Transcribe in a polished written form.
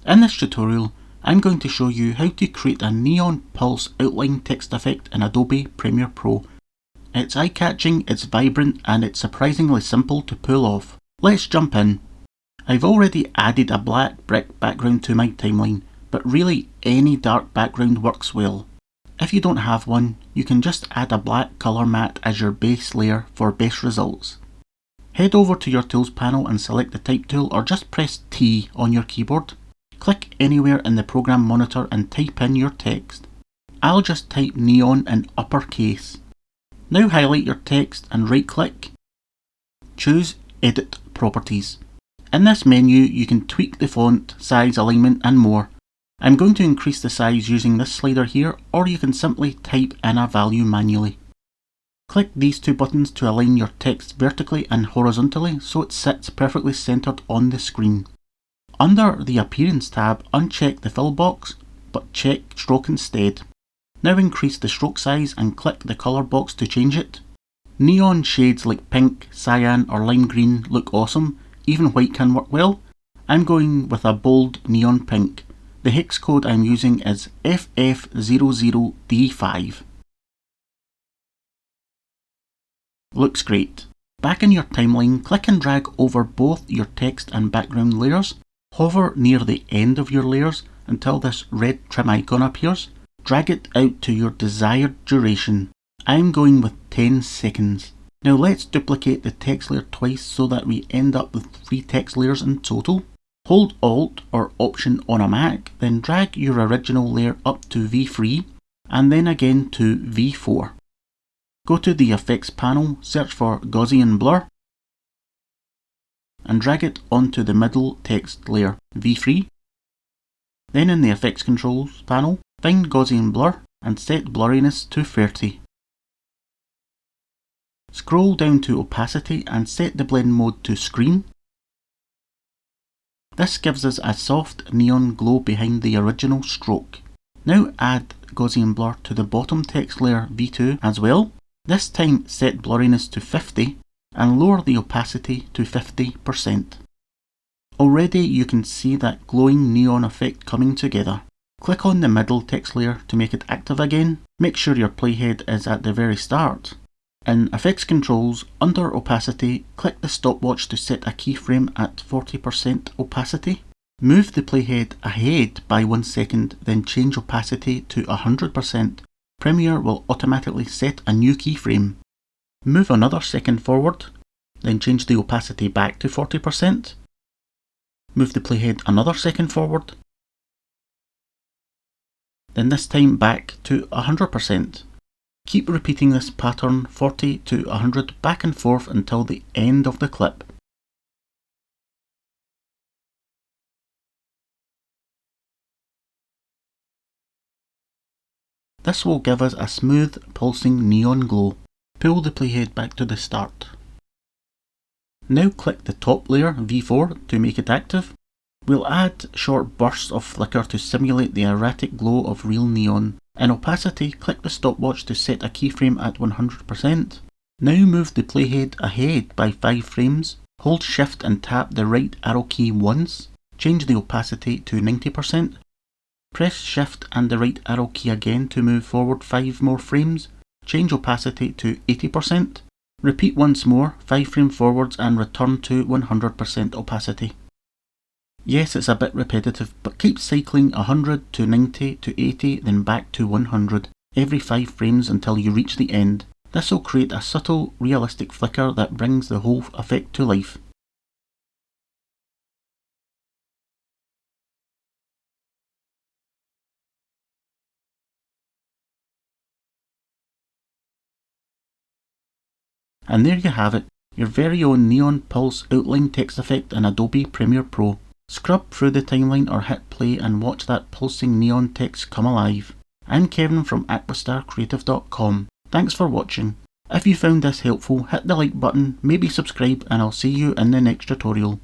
In this tutorial, I'm going to show you how to create a neon pulse outline text effect in Adobe Premiere Pro. It's eye-catching, it's vibrant, and it's surprisingly simple to pull off. Let's jump in. I've already added a black brick background to my timeline, but really any dark background works well. If you don't have one, you can just add a black colour matte as your base layer for best results. Head over to your Tools panel and select the Type tool, or just press T on your keyboard. Click anywhere in the program monitor and type in your text. I'll just type neon in uppercase. Now highlight your text and right click. Choose Edit Properties. In this menu you can tweak the font, size, alignment and more. I'm going to increase the size using this slider here, or you can simply type in a value manually. Click these two buttons to align your text vertically and horizontally so it sits perfectly centered on the screen. Under the Appearance tab, uncheck the fill box, but check stroke instead. Now increase the stroke size and click the colour box to change it. Neon shades like pink, cyan or lime green look awesome, even white can work well. I'm going with a bold neon pink. The hex code I'm using is FF00D5. Looks great. Back in your timeline, click and drag over both your text and background layers. Hover near the end of your layers until this red trim icon appears. Drag it out to your desired duration. I'm going with 10 seconds. Now let's duplicate the text layer twice so that we end up with 3 text layers in total. Hold Alt or Option on a Mac, then drag your original layer up to V3 and then again to V4. Go to the Effects panel, search for Gaussian Blur and drag it onto the middle text layer, V3. Then in the Effects Controls panel, find Gaussian Blur and set blurriness to 30. Scroll down to Opacity and set the blend mode to Screen. This gives us a soft neon glow behind the original stroke. Now add Gaussian Blur to the bottom text layer V2 as well. This time set blurriness to 50 and lower the opacity to 50%. Already you can see that glowing neon effect coming together. Click on the middle text layer to make it active again. Make sure your playhead is at the very start. In Effects Controls, under Opacity, click the stopwatch to set a keyframe at 40% opacity. Move the playhead ahead by 1 second, then change opacity to 100%. Premiere will automatically set a new keyframe. Move another second forward, then change the opacity back to 40%. Move the playhead another second forward, then this time back to 100%. Keep repeating this pattern 40 to 100 back and forth until the end of the clip. This will give us a smooth, pulsing neon glow. Pull the playhead back to the start. Now click the top layer, V4, to make it active. We'll add short bursts of flicker to simulate the erratic glow of real neon. In Opacity, click the stopwatch to set a keyframe at 100%. Now move the playhead ahead by 5 frames. Hold Shift and tap the right arrow key once. Change the opacity to 90%. Press Shift and the right arrow key again to move forward 5 more frames. Change opacity to 80%. Repeat once more, 5 frames forwards and return to 100% opacity. Yes, it's a bit repetitive, but keep cycling 100 to 90 to 80 then back to 100 every 5 frames until you reach the end. This will create a subtle, realistic flicker that brings the whole effect to life. And there you have it, your very own neon pulse outline text effect in Adobe Premiere Pro. Scrub through the timeline or hit play and watch that pulsing neon text come alive. I'm Kevin from aquastarcreative.com. Thanks for watching. If you found this helpful, hit the like button, maybe subscribe, and I'll see you in the next tutorial.